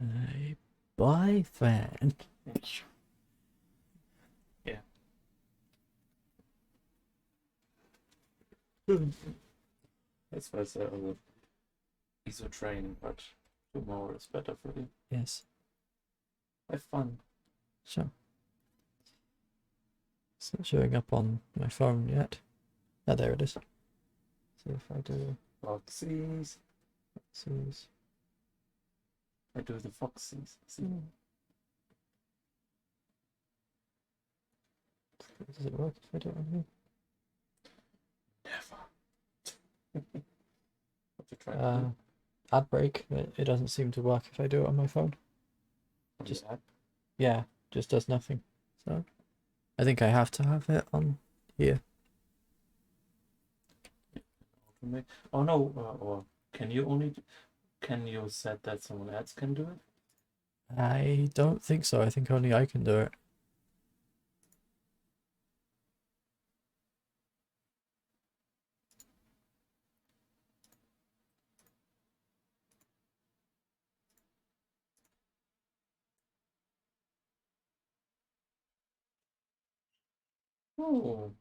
A boyfriend. Yeah. That's why I said I would ISO train, but tomorrow is better for you. Yes. Have fun. Sure. It's not showing up on my phone yet. Oh, there it is. So if I do Foxies. Foxes. I do the foxies. See? Does it work if I do it on here? Never. What you try to do? Ad break. It doesn't seem to work if I do it on my phone. On just- the app? Yeah, just does nothing. So I think I have to have it on here. Automate. Oh no, or can you set that someone else can do it? I don't think so. I think only I can do it. Oh,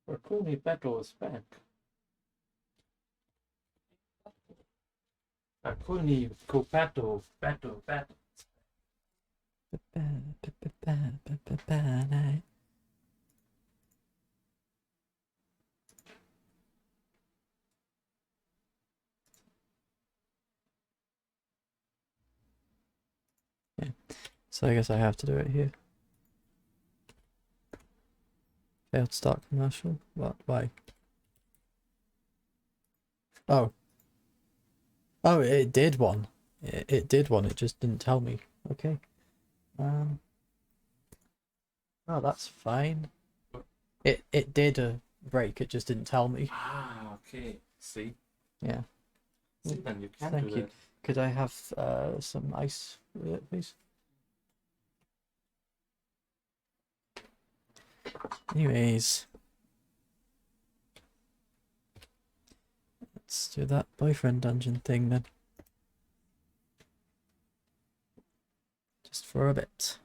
Raccoony Battle is back. Raccoony Battle. Yeah. So I guess I have to do it here. Failed start commercial. What? Why? Oh. Oh, it did one. It did one. It just didn't tell me. Okay. Oh, that's fine. It did a break. It just didn't tell me. Ah, okay. See? Yeah. See, then you can Thank do you. that. Could I have some ice with it, please? Anyways, let's do that boyfriend dungeon thing then. Just for a bit.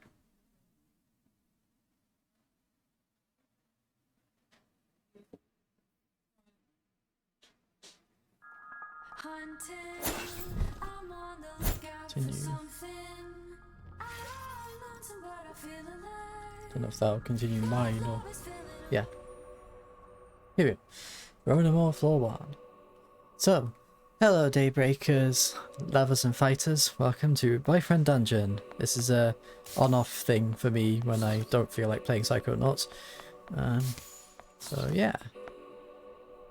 Continue. Don't know if that'll continue mine or... Yeah. Here we go. Ronomore Floor 1. So, hello Daybreakers, lovers and fighters. Welcome to Boyfriend Dungeon. This is a on-off thing for me when I don't feel like playing Psychonauts. So yeah.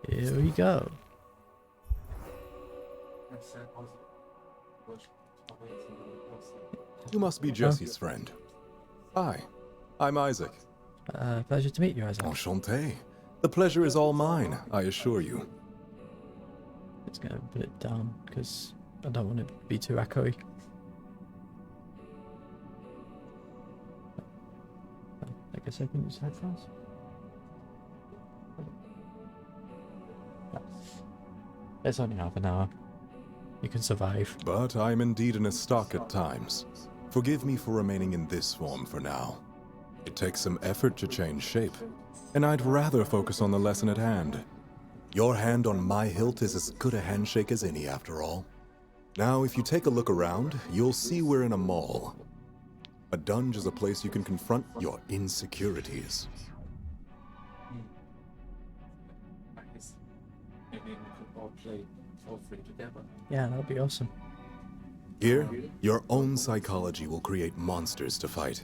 Here we go. You must be Jesse's friend. Hi, I'm Isaac. Pleasure to meet you, Isaac. Enchanté. The pleasure is all mine, I assure you. Just gonna put it down because I don't want it to be too echoey. I guess I can use headphones. It's only half an hour. You can survive. But I'm indeed in a stock at times. Forgive me for remaining in this form for now. It takes some effort to change shape, and I'd rather focus on the lesson at hand. Your hand on my hilt is as good a handshake as any, after all. Now, if you take a look around, you'll see we're in a mall. A dunge is a place you can confront your insecurities. Maybe we could all play all three together. Yeah, that'd be awesome. Here, your own psychology will create monsters to fight.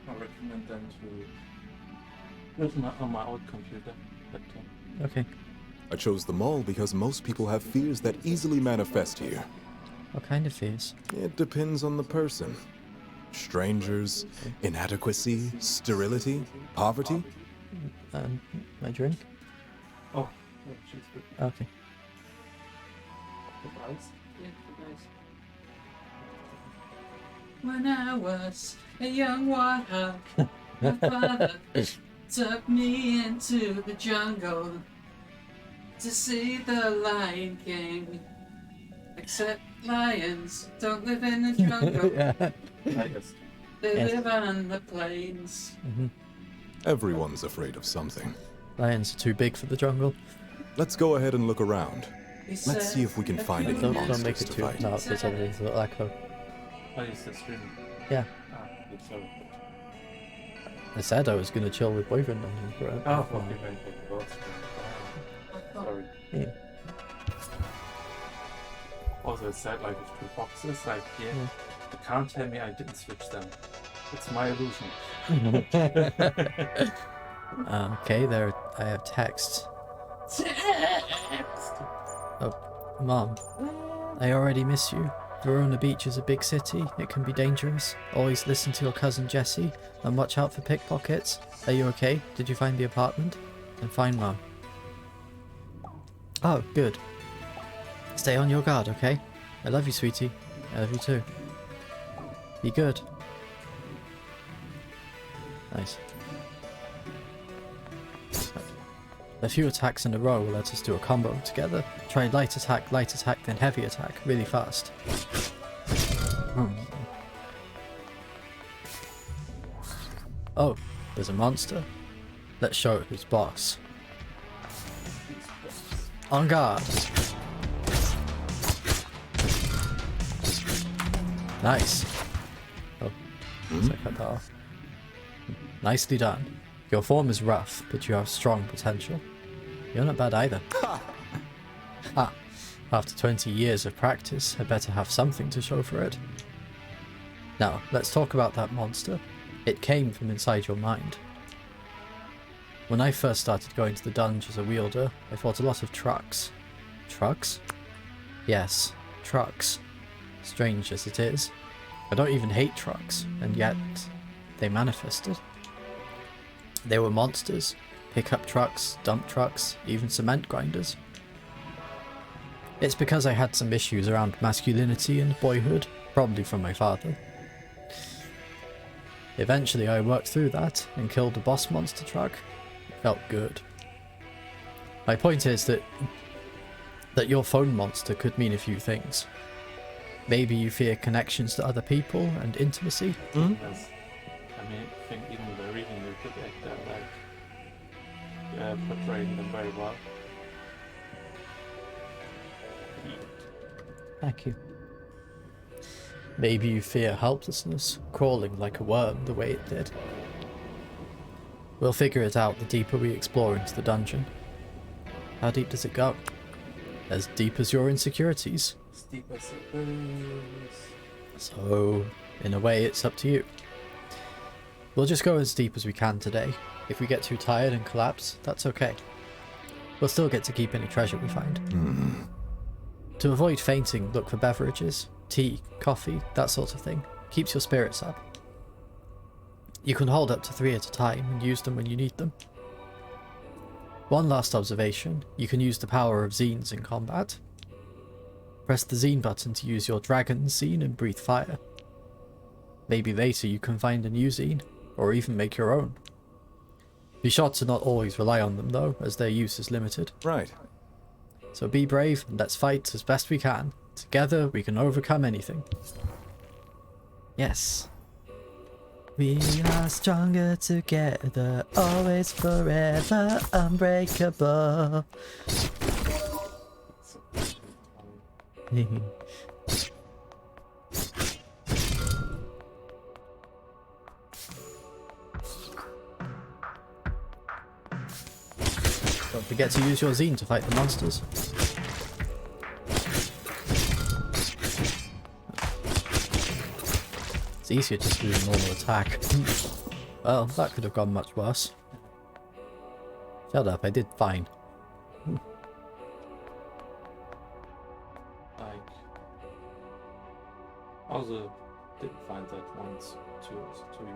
I recommend them to do it on my old computer. But, Okay. I chose the mall because most people have fears that easily manifest here. What kind of fears? It depends on the person. Strangers, inadequacy, sterility, poverty. My drink? oh, she's good. Okay. Device. When I was a young warthog, my father took me into the jungle. to see the Lion King. Except lions don't live in the jungle. Yeah. Tigers. They Yes. live on the plains. Everyone's afraid of something. Lions are too big for the jungle. Let's go ahead and look around. He Let's see if we can find any Don't monsters make it to too. fight. No, there's everything's a little echo. Oh, you still streaming? Yeah. Ah, good, sorry. I said I was gonna chill with boyfriend dungeons, but Oh, okay, very good. Sorry. Yeah. Also, it's sad, like, with two boxes, like, yeah, Yeah. you can't tell me I didn't switch them. It's my illusion. Okay, there. I have text. Oh, Mom, I already miss you. Verona Beach is a big city. It can be dangerous. Always listen to your cousin Jessie and watch out for pickpockets. Are you okay? Did you find the apartment? I'm fine, Mom. Oh, good. Stay on your guard, okay? I love you, sweetie. I love you too. Be good. Nice. A few attacks in a row will let us do a combo together. Try light attack, then heavy attack, really fast. Oh, there's a monster. Let's show it who's boss. On guard. Nice. Oh, so I cut that off. Nicely done. Your form is rough, but you have strong potential. You're not bad either. Ha! After 20 years of practice, I better have something to show for it. Now, let's talk about that monster. It came from inside your mind. When I first started going to the dungeon as a wielder, I fought a lot of trucks. Trucks? Yes, trucks. Strange as it is. I don't even hate trucks, and yet they manifested. They were monsters. Pickup trucks, dump trucks, even cement grinders. It's because I had some issues around masculinity and boyhood, probably from my father. Eventually I worked through that and killed a boss monster truck. It felt good. My point is that your phone monster could mean a few things. Maybe you fear connections to other people and intimacy. Yes. I mean, I think even the reading you could act that, like, portraying them very well. Thank you. Maybe you fear helplessness, crawling like a worm the way it did. We'll figure it out the deeper we explore into the dungeon. How deep does it go? As deep as your insecurities. Steep as it is. So, in a way, it's up to you. We'll just go as deep as we can today. If we get too tired and collapse, that's okay. We'll still get to keep any treasure we find. To avoid fainting, look for beverages, tea, coffee, that sort of thing. Keeps your spirits up. You can hold up to 3 at a time and use them when you need them. One last observation, you can use the power of zines in combat. Press the zine button to use your dragon zine and breathe fire. Maybe later you can find a new zine, or even make your own. Be sure to not always rely on them though, as their use is limited. Right. So be brave and let's fight as best we can. Together we can overcome anything. Yes. We are stronger together, always forever unbreakable. Don't forget to use your zine to fight the monsters. It's easier just to do a normal attack. Well, that could have gone much worse. Shut up, I did fine. Like, also didn't find that one's too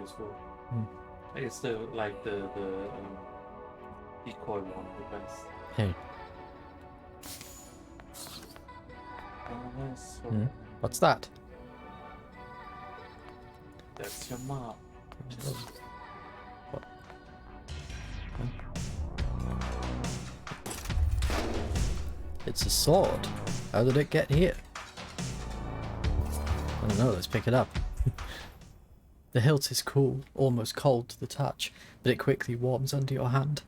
useful. I guess the decoy one the best. Hey, Oh, nice. So what's that? that's your mom. What? It's a sword. How did it get here? I don't know, let's pick it up. The hilt is cool, almost cold to the touch, but it quickly warms under your hand.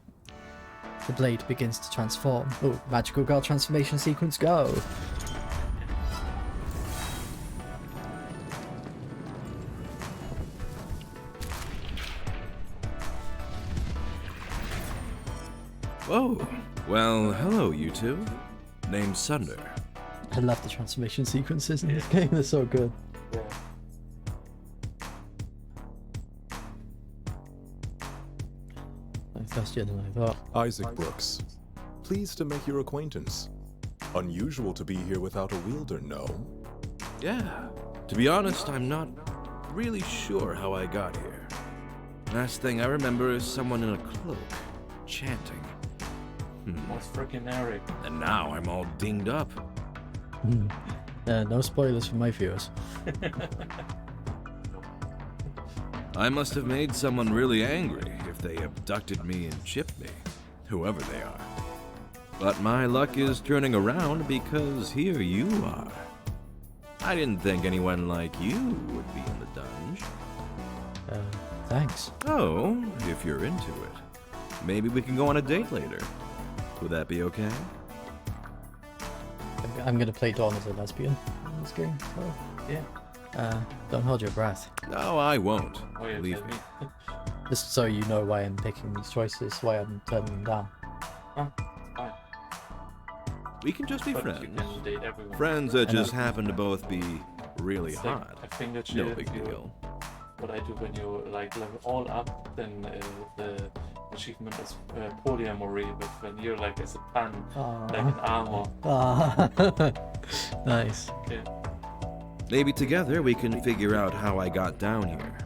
The blade begins to transform. Oh, magical girl transformation sequence, go! Whoa. Well, hello, you two. Name's Sunder. I love the transformation sequences in this game, they're so good. Yeah. I'm thirstier than I thought. Isaac Brooks. Pleased to make your acquaintance. Unusual to be here without a wielder, no? Yeah. To be honest, I'm not really sure how I got here. Last thing I remember is someone in a cloak, chanting. Was freaking Eric. And now I'm all dinged up. No spoilers for my viewers. I must have made someone really angry if they abducted me and chipped me, whoever they are. But my luck is turning around because here you are. I didn't think anyone like you would be in the dungeon. Thanks. Oh, if you're into it. Maybe we can go on a date later. Would that be okay? I'm gonna play Dawn as a lesbian in this game, so Yeah. don't hold your breath. No, I won't. Oh, yeah, Believe tell me. me. Just so you know why I'm picking these choices, why I'm turning them down. Fine. We can just be But friends. you can date everyone. Friends that I know. just happen to both be really It's like hot. a finger No chill. big deal. What I do when you like level all up, then the achievement is polyamory, but when you're like as a pan, like an armor. Ah, nice. Yeah. Maybe together we can figure out how I got down here.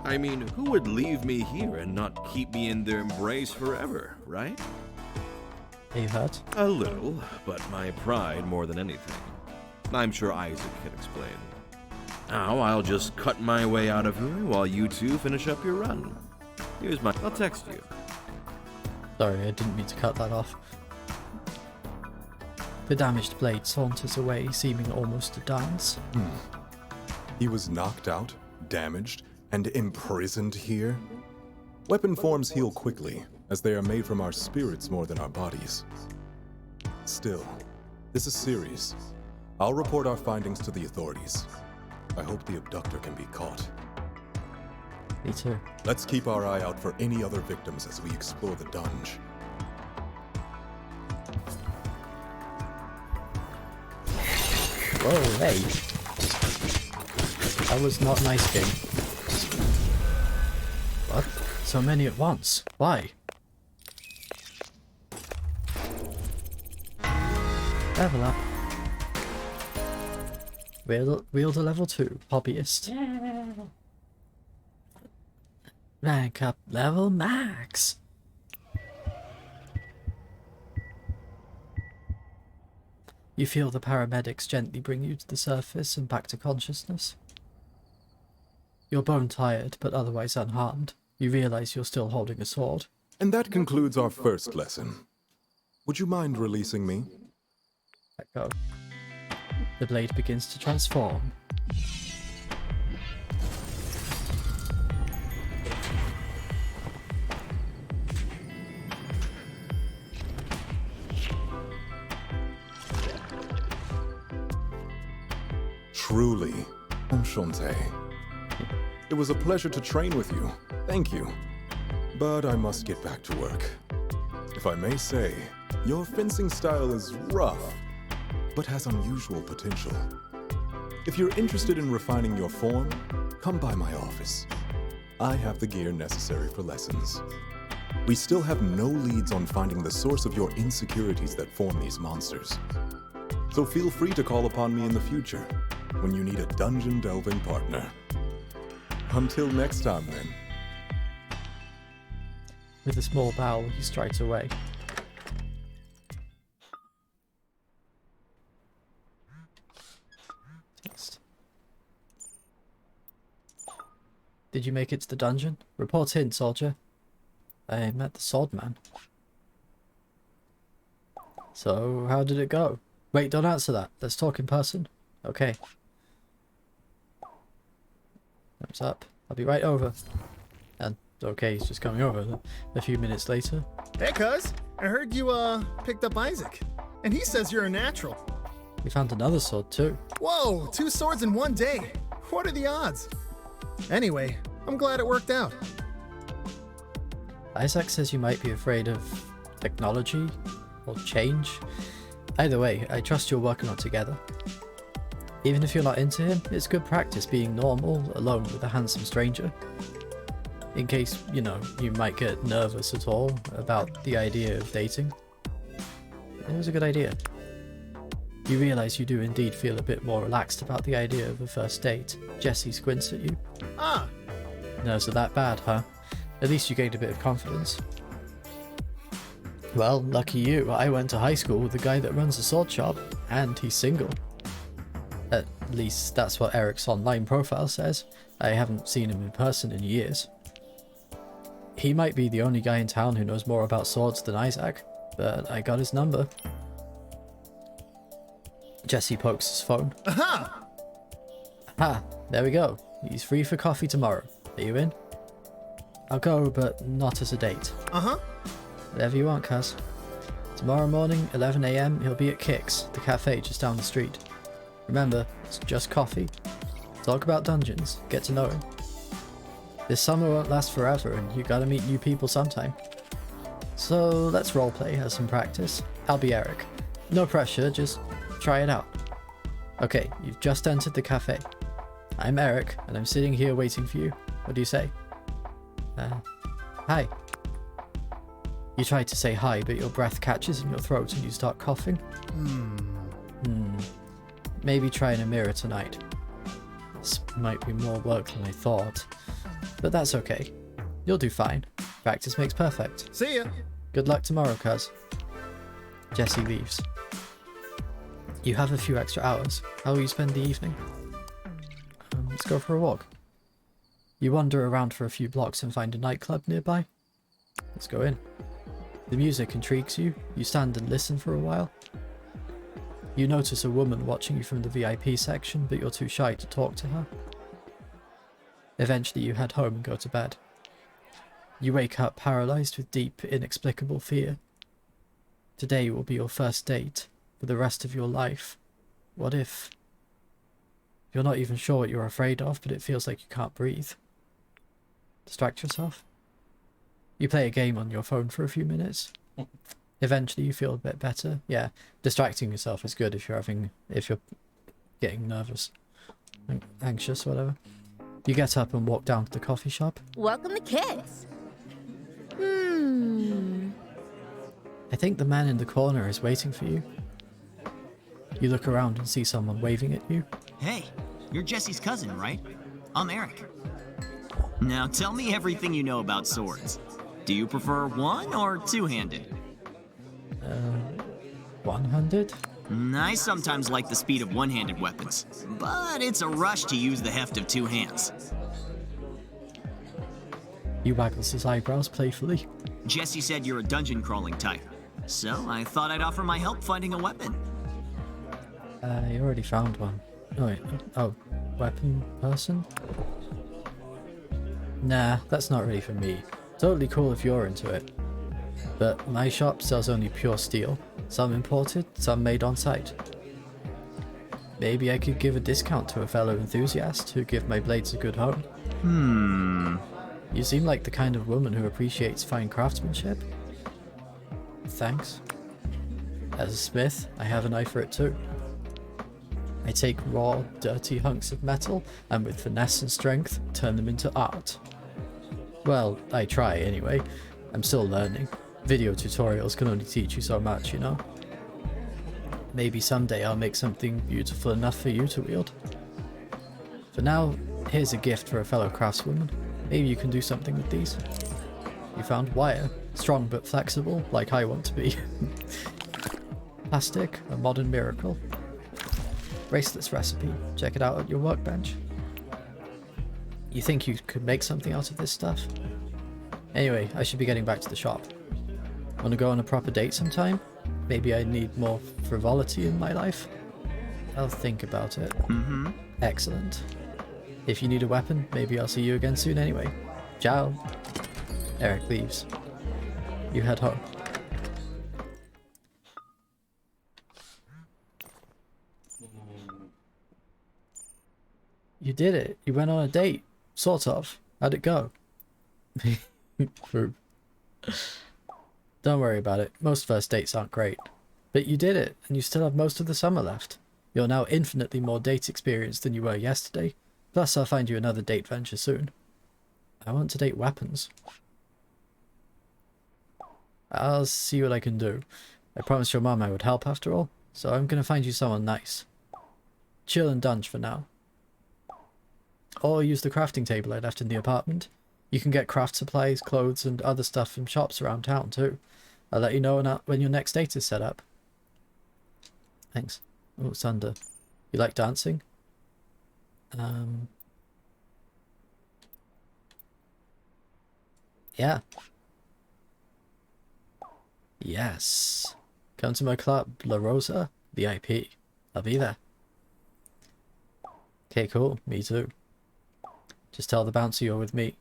I mean, who would leave me here and not keep me in their embrace forever, right? Are you hurt? A little, but my pride more than anything. I'm sure Isaac can explain. Now I'll just cut my way out of here while you two finish up your run. Here's my... I'll text you. Sorry, I didn't mean to cut that off. The damaged blade saunters away, seeming almost to dance. He was knocked out, damaged, and imprisoned here? Weapon forms heal quickly, as they are made from our spirits more than our bodies. Still, this is serious. I'll report our findings to the authorities. I hope the abductor can be caught. Me too. Let's keep our eye out for any other victims as we explore the dungeon. Whoa, hey. That was not nice, game. What? So many at once. Why? Level up. Wielder level 2. Hobbyist. Rank up level max. You feel the paramedics gently bring you to the surface and back to consciousness. You're bone tired, but otherwise unharmed. You realize you're still holding a sword. And that concludes our first lesson. Would you mind releasing me? Let go. The blade begins to transform. Truly, enchanté. It was a pleasure to train with you. Thank you. But I must get back to work. If I may say, your fencing style is rough, but has unusual potential. If you're interested in refining your form, come by my office. I have the gear necessary for lessons. We still have no leads on finding the source of your insecurities that form these monsters. So feel free to call upon me in the future when you need a dungeon delving partner. Until next time, then. With a small bow, he strides away. Text. Did you make it to the dungeon? Report in, soldier. I met the sword man. So, how did it go? Wait, don't answer that. Let's talk in person. Okay. Thumbs up. I'll be right over. And, okay, he's just coming over a few minutes later. Hey, cuz. I heard you, picked up Isaac. And he says you're a natural. We found another sword, too. Whoa, 2 swords in 1 day. What are the odds? Anyway, I'm glad it worked out. Isaac says you might be afraid of technology or change. Either way, I trust you're working on together. Even if you're not into him, it's good practice being normal alone with a handsome stranger. In case, you know, you might get nervous at all about the idea of dating. It was a good idea. You realise you do indeed feel a bit more relaxed about the idea of a first date. Jesse squints at you. Ah, Nerves are that bad, huh? At least you gained a bit of confidence. Well, lucky you, I went to high school with the guy that runs the sword shop, and he's single. At least that's what Eric's online profile says. I haven't seen him in person in years. He might be the only guy in town who knows more about swords than Isaac, but I got his number. Jesse pokes his phone. aha! Ah, there we go. He's free for coffee tomorrow. Are you in? I'll go, but not as a date. Uh-huh. Whatever you want, cuz. Tomorrow morning, 11 AM, he'll be at Kicks, the cafe just down the street. Remember, it's just coffee. Talk about dungeons, get to know him. This summer won't last forever, and you gotta meet new people sometime. So let's roleplay, have some practice. I'll be Eric. No pressure, just try it out. Okay, you've just entered the cafe. I'm Eric, and I'm sitting here waiting for you. What do you say? Hi. You try to say hi, but your breath catches in your throat and you start coughing. Maybe try in a mirror tonight. This might be more work than I thought, but that's okay. You'll do fine. Practice makes perfect. See ya. Good luck tomorrow, cuz. Jesse leaves. You have a few extra hours. How will you spend the evening? Let's go for a walk. You wander around for a few blocks and find a nightclub nearby. Let's go in. The music intrigues you. You stand and listen for a while. You notice a woman watching you from the VIP section, but you're too shy to talk to her. Eventually you head home and go to bed. You wake up paralyzed with deep, inexplicable fear. Today will be your first date for the rest of your life. What if... You're not even sure what you're afraid of, but it feels like you can't breathe. Distract yourself. You play a game on your phone for a few minutes. Eventually you feel a bit better. Yeah, distracting yourself is good if you're getting nervous, anxious, whatever. You get up and walk down to the coffee shop. Welcome to Kicks. I think the man in the corner is waiting for you. You look around and see someone waving at you. Hey, you're Jesse's cousin, right? I'm Eric. Now tell me everything you know about swords. Do you prefer one or two-handed? One-handed? I sometimes like the speed of one-handed weapons, but it's a rush to use the heft of two hands. He waggles his eyebrows playfully. Jesse said you're a dungeon crawling type, so I thought I'd offer my help finding a weapon. I already found one. Oh, wait. Oh, weapon person? Nah, that's not really for me. Totally cool if you're into it. But my shop sells only pure steel. Some imported, some made on site. Maybe I could give a discount to a fellow enthusiast who'd give my blades a good home. You seem like the kind of woman who appreciates fine craftsmanship. Thanks. As a smith, I have an eye for it too. I take raw, dirty hunks of metal, and with finesse and strength, turn them into art. Well, I try anyway. I'm still learning. Video tutorials can only teach you so much, you know? Maybe someday I'll make something beautiful enough for you to wield. For now, here's a gift for a fellow craftswoman. Maybe you can do something with these. You found wire, strong but flexible, like I want to be. Plastic, a modern miracle. Bracelets recipe, check it out at your workbench. You think you could make something out of this stuff? Anyway, I should be getting back to the shop. Want to go on a proper date sometime? maybe I need more frivolity in my life. I'll think about it. Mm-hmm. Excellent. If you need a weapon, maybe I'll see you again soon anyway. Ciao. Eric leaves. You head home. You did it. You went on a date. Sort of. How'd it go? True. Don't worry about it. Most first dates aren't great. But you did it, and you still have most of the summer left. You're now infinitely more date experienced than you were yesterday. Plus, I'll find you another date venture soon. I want to date weapons. I'll see what I can do. I promised your mom I would help after all, so I'm gonna find you someone nice. Chill and dunge for now. Or use the crafting table I left in the apartment. You can get craft supplies, clothes, and other stuff from shops around town too. I'll let you know when your next date is set up. Thanks. Oh, Sunder. You like dancing? Yeah. Yes. Come to my club, La Rosa, VIP. I'll be there. Okay, cool. Me too. Just tell the bouncer you're with me.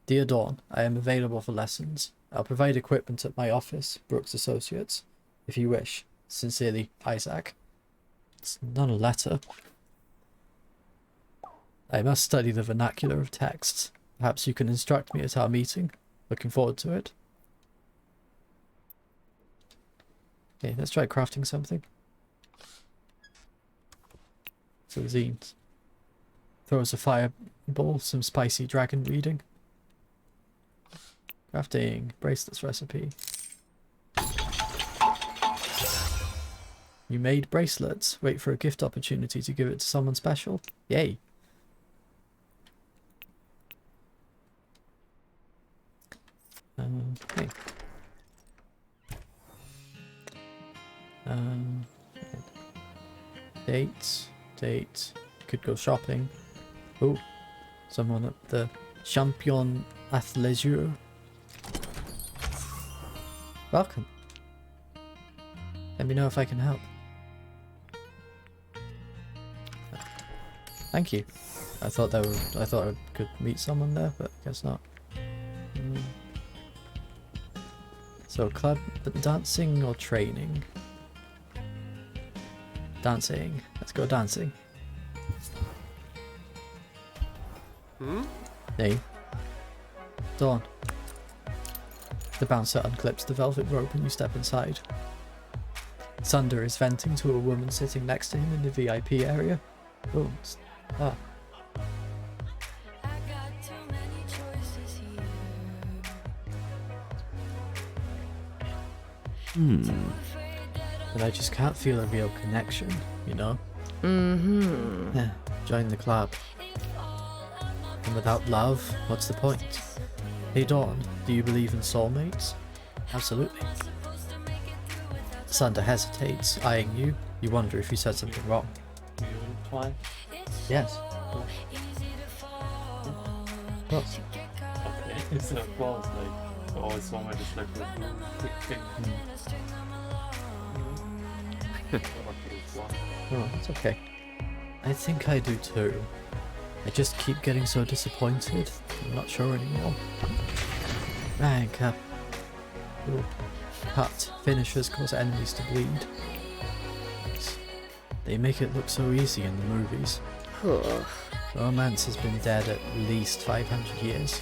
Dear Dawn, I am available for lessons. I'll provide equipment at my office, Brooks Associates, if you wish. Sincerely, Isaac. It's not a letter. I must study the vernacular of texts. Perhaps you can instruct me at our meeting. Looking forward to it. Okay, let's try crafting something. So zines. Throws a fireball, some spicy dragon reading. Crafting bracelets recipe. You made bracelets. Wait for a gift opportunity to give it to someone special. Yay. Okay. Date. Could go shopping. Oh, someone at the Champion Athleisure. Welcome. Let me know if I can help. Thank you. I thought I could meet someone there, but I guess not. So club dancing or training? Dancing. Let's go dancing. Hey. Dawn. The bouncer unclips the velvet rope and you step inside. Sunder is venting to a woman sitting next to him in the VIP area. Oh, ah. But I just can't feel a real connection, you know? Yeah, join the club. And without love, what's the point? Hey Dawn, do you believe in soulmates? Absolutely. Sunder hesitates, eyeing you. You wonder if you said something wrong. Do you imply? Yes. Well, Okay, it's a clause, like, always someone just like the quick thing. oh, it's okay. I think I do too. I just keep getting so disappointed. I'm not sure anymore. Rank up. Ooh. Cut. Finishers cause enemies to bleed. They make it look so easy in the movies. Romance has been dead at least 500 years.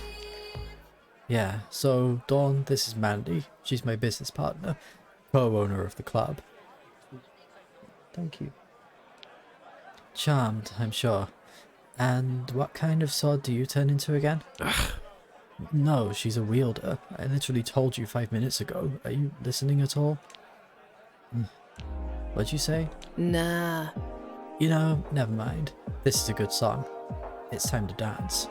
Yeah, so Dawn, this is Mandy. She's my business partner, co-owner of the club. Thank you. Charmed, I'm sure. And what kind of sword do you turn into again? No, she's a wielder. I literally told you 5 minutes ago. Are you listening at all? What'd you say? Nah. You know, never mind. This is a good song. It's time to dance.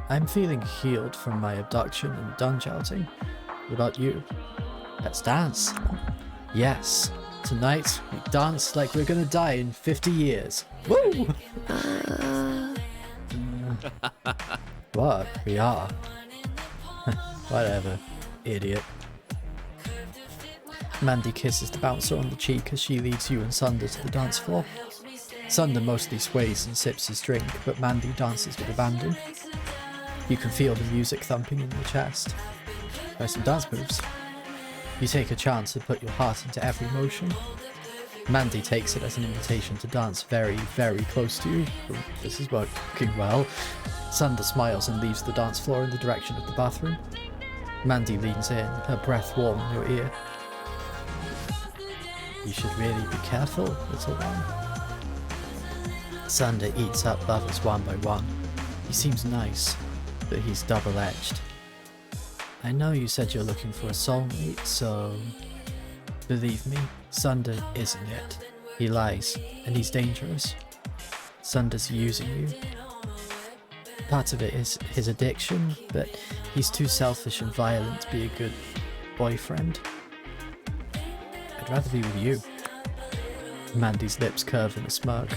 I'm feeling healed from my abduction and dunge outing. What about you? Let's dance. Yes. Tonight, we dance like we're gonna die in 50 years. Woo! What? We are. Whatever, idiot. Mandy kisses the bouncer on the cheek as she leads you and Sunder to the dance floor. Sunder mostly sways and sips his drink, but Mandy dances with abandon. You can feel the music thumping in your chest. Try some dance moves. You take a chance to put your heart into every motion. Mandy takes it as an invitation to dance very, very close to you. This is working well. Sunder smiles and leaves the dance floor in the direction of the bathroom. Mandy leans in, her breath warm in your ear. You should really be careful, little one. Sunder eats up lovers one by one. He seems nice, but he's double-edged. I know you said you're looking for a soulmate, so... Believe me, Sunder isn't it. He lies, and he's dangerous. Sunder's using you. Part of it is his addiction, but he's too selfish and violent to be a good boyfriend. I'd rather be with you. Mandy's lips curve in a smirk.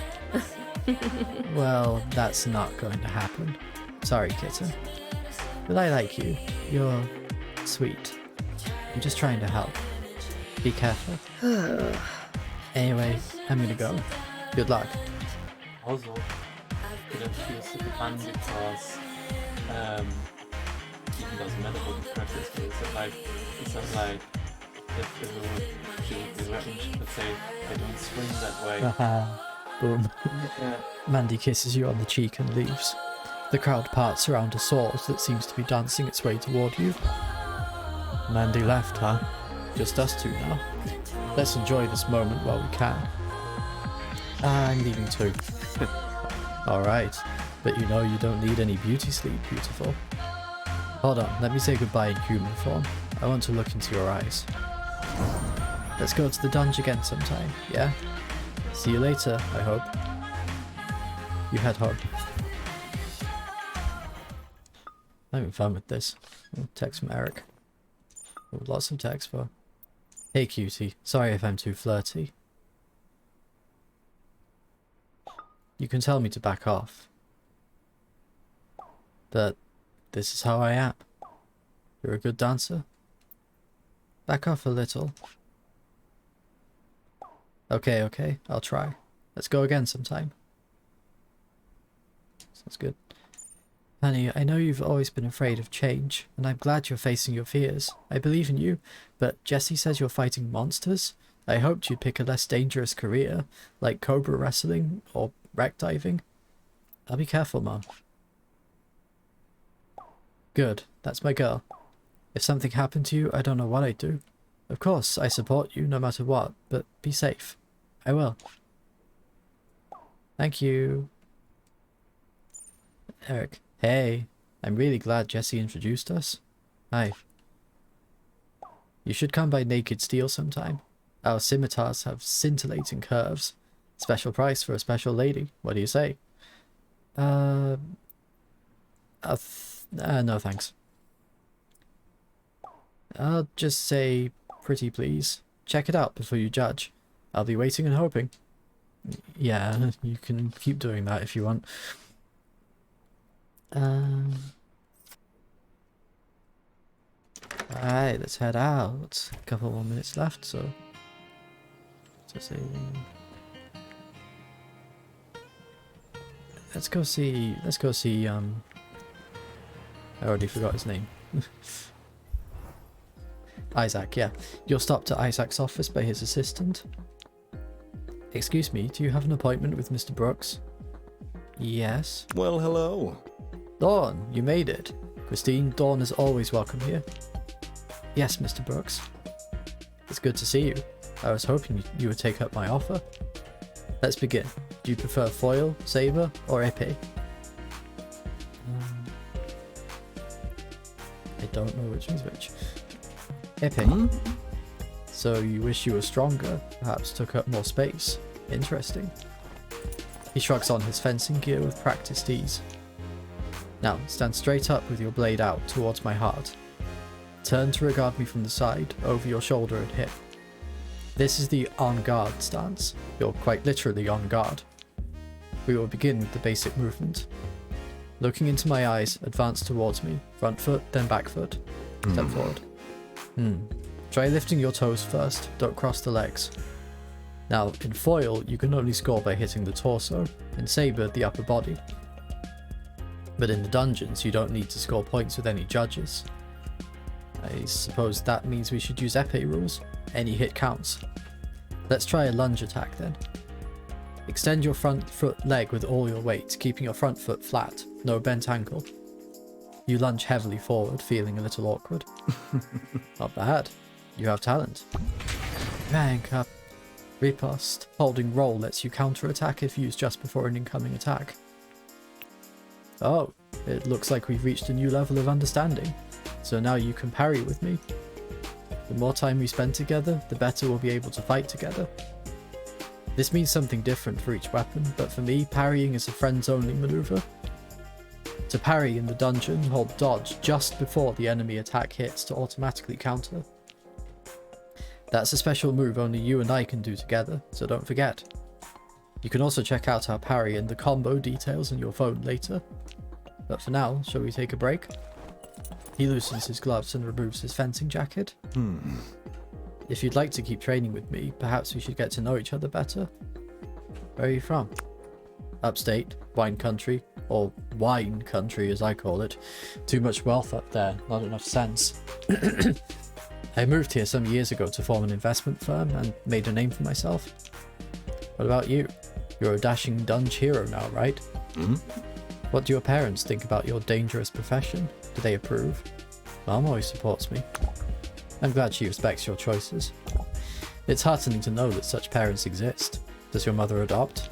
Well, that's not going to happen. Sorry, kitten. But I like you. You're sweet. I'm just trying to help. Be careful. Anyway, I'm gonna go. Good luck. Also, it appears to be fun because even doesn't matter what the practice is. It's not like if she would be weapon, she could say, I don't swing that way. Haha. Boom. Yeah. Mandy kisses you on the cheek and leaves. The crowd parts around a sword that seems to be dancing its way toward you. Mandy left, huh? Just us two now. Let's enjoy this moment while we can. I'm leaving too. Alright, but you know you don't need any beauty sleep, beautiful. Hold on, let me say goodbye in human form. I want to look into your eyes. Let's go to the dungeon again sometime, yeah? See you later, I hope. You head home. I'm having fun with this. Text from Eric. Lots of text for. Hey cutie, sorry if I'm too flirty. You can tell me to back off. But this is how I am. You're a good dancer. Back off a little. Okay, I'll try. Let's go again sometime. Sounds good. Honey, I know you've always been afraid of change, and I'm glad you're facing your fears. I believe in you, but Jessie says you're fighting monsters. I hoped you'd pick a less dangerous career, like cobra wrestling or wreck diving. I'll be careful, Mom. Good, that's my girl. If something happened to you, I don't know what I'd do. Of course, I support you no matter what, but be safe. I will. Thank you. Eric. Hey, I'm really glad Jessie introduced us. Hi. You should come by Naked Steel sometime. Our scimitars have scintillating curves. Special price for a special lady. What do you say? No thanks. I'll just say pretty please. Check it out before you judge. I'll be waiting and hoping. Yeah, you can keep doing that if you want. Alright, let's head out. A couple more minutes left, so saving. Let's go see I already forgot his name. Isaac, yeah. You're stopped at Isaac's office by his assistant. Excuse me, do you have an appointment with Mr. Brooks? Yes. Well, hello. Dawn, you made it. Christine, Dawn is always welcome here. Yes, Mr. Brooks. It's good to see you. I was hoping you would take up my offer. Let's begin. Do you prefer foil, saber, or épée? I don't know which is which. Épée. So you wish you were stronger, perhaps took up more space. Interesting. He shrugs on his fencing gear with practiced ease. Now, stand straight up with your blade out towards my heart. Turn to regard me from the side, over your shoulder and hip. This is the on guard stance. You're quite literally on guard. We will begin with the basic movement. Looking into my eyes, advance towards me, front foot, then back foot. Step forward. Try lifting your toes first. Don't cross the legs. Now, in foil, you can only score by hitting the torso. In saber, the upper body. But in the dungeons, you don't need to score points with any judges. I suppose that means we should use épée rules. Any hit counts. Let's try a lunge attack then. Extend your front foot leg with all your weight, keeping your front foot flat, no bent ankle. You lunge heavily forward, feeling a little awkward. Not bad. You have talent. Rank up. Riposte. Holding roll lets you counter-attack if used just before an incoming attack. Oh, it looks like we've reached a new level of understanding. So now you can parry with me. The more time we spend together, the better we'll be able to fight together. This means something different for each weapon, but for me, parrying is a friends-only maneuver. To parry in the dungeon, hold dodge just before the enemy attack hits to automatically counter. That's a special move only you and I can do together, so don't forget. You can also check out our parry and the combo details on your phone later. But for now, shall we take a break? He loosens his gloves and removes his fencing jacket. If you'd like to keep training with me, perhaps we should get to know each other better. Where are you from? Upstate, wine country, or wine country as I call it. Too much wealth up there, not enough sense. I moved here some years ago to form an investment firm and made a name for myself. What about you? You're a dashing dunge hero now, right? What do your parents think about your dangerous profession? Do they approve? Mom always supports me. I'm glad she respects your choices. It's heartening to know that such parents exist. Does your mother adopt?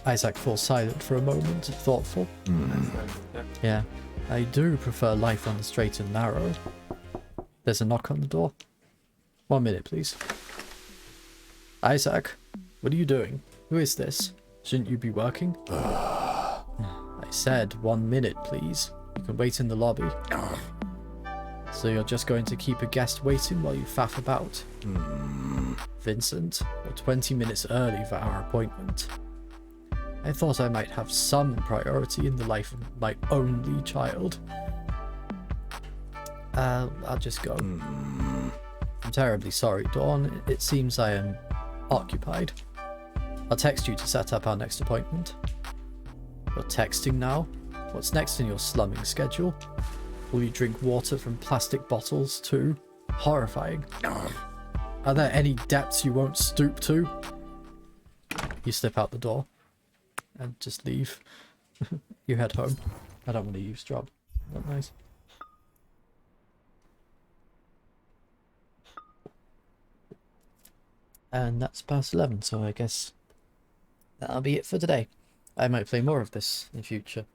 Isaac falls silent for a moment, thoughtful. Yeah, I do prefer life on the straight and narrow. There's a knock on the door. 1 minute, please. Isaac, what are you doing? Who is this? Shouldn't you be working? I said 1 minute, please. You can wait in the lobby. So you're just going to keep a guest waiting while you faff about? Vincent, you're 20 minutes early for our appointment. I thought I might have some priority in the life of my only child. I'll just go. I'm terribly sorry, Dawn. It seems I am occupied. I'll text you to set up our next appointment. You're texting now? What's next in your slumming schedule? Will you drink water from plastic bottles too? Horrifying. Are there any depths you won't stoop to? You slip out the door and just leave. You head home. I don't want to use job. Not nice. And that's past 11, so I guess that'll be it for today. I might play more of this in future.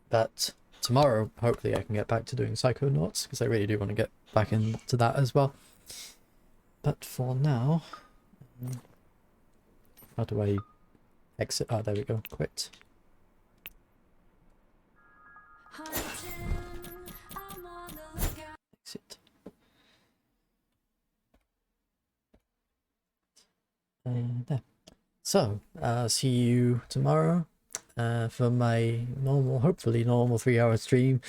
But tomorrow, hopefully I can get back to doing Psychonauts, because I really do want to get back into that as well. But for now, how do I exit? Oh, there we go. Quit. Exit. There. So, see you tomorrow for my normal, hopefully normal 3-hour stream.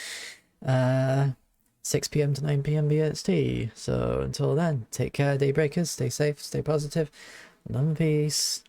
6 PM to 9 PM BST. So until then, take care, Daybreakers. Stay safe, stay positive. Love and peace.